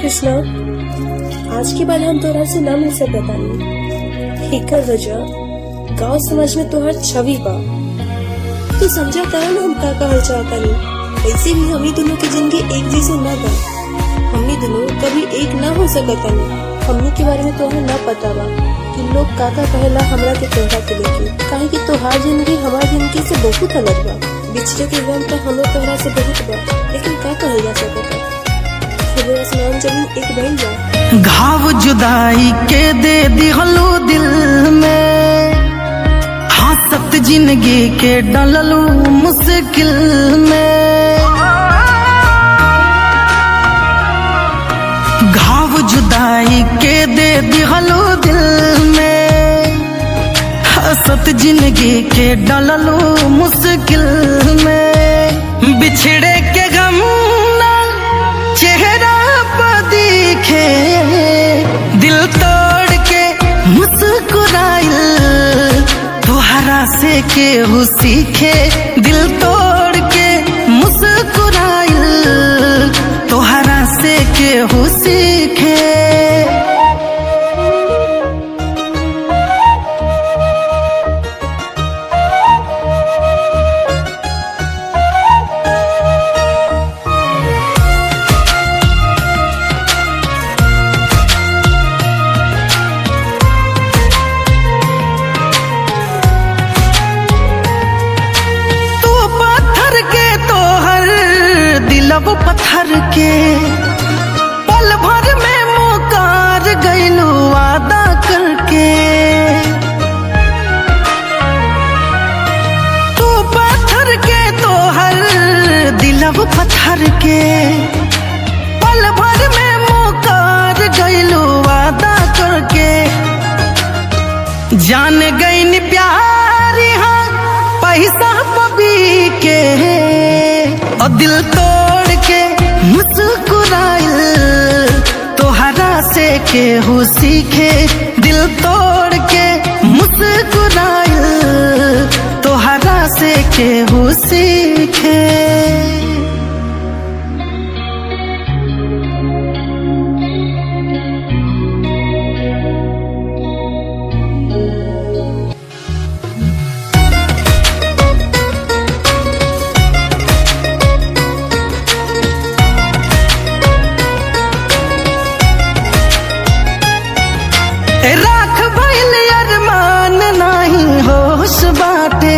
कृष्णा, आज के बाद हम तोरा से ना मिल सकतानी। एकर वजह गांव समाज में तोहर छवि बा। तू समझा तारा ना हम का कहल चाहतानी। वैसे भी हमनी दोनों की जिंदगी एक जैसे ना बा। हमनी दोनों कभी एक ना हो सकतानी। हमनी के बारे में तोहर ना पता बा कि लोग का कहेला हमरा के तोहरा के लेके। काहे कि तोहार जिंदगी हमार जिंदगी से बहुत अलग बा। बिछड़े के गम तो हम तोहरा से बहुत बा, लेकिन का कहल जा सकता। आसमान जमीन एक बन जा। घाव जुदाई के दे दिहलो दिल में, हंसत जिंदगी के डललू मुश्किल में। घाव जुदाई के दे दिहलो दिल में, हंसत जिंदगी के डललू मुश्किल में। बिछड़े के गम चेहरा पर दिखे, दिल तोड़ के मुस्कुराइल तोहरा से केहू सीखे। दिल तोड़ के मुस्कुराइल तोहरा से केहू सीखे। दिलब पत्थर के पल भर में मुकार गइलू वादा करके। तू पत्थर के तोहर दिलब पत्थर के पल भर में मुकार गइलू वादा करके। जान गईन प्यार यहाँ पैसा पबी के, और दिल तोड़ के मुस्कुराइल तोहरा से केहू सीखे। दिल तोड़ के मुस्कुराइल तोहरा से केहू सीखे। राख भइल अरमान नाही होश बाटे,